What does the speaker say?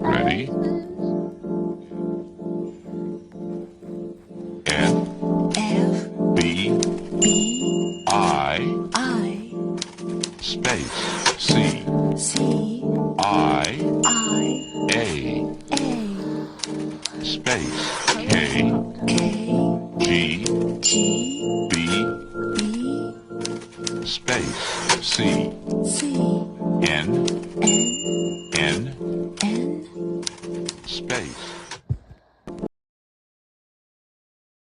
Ready? F, B, I, space, C, I, A, space, K, G, B, space, C, N,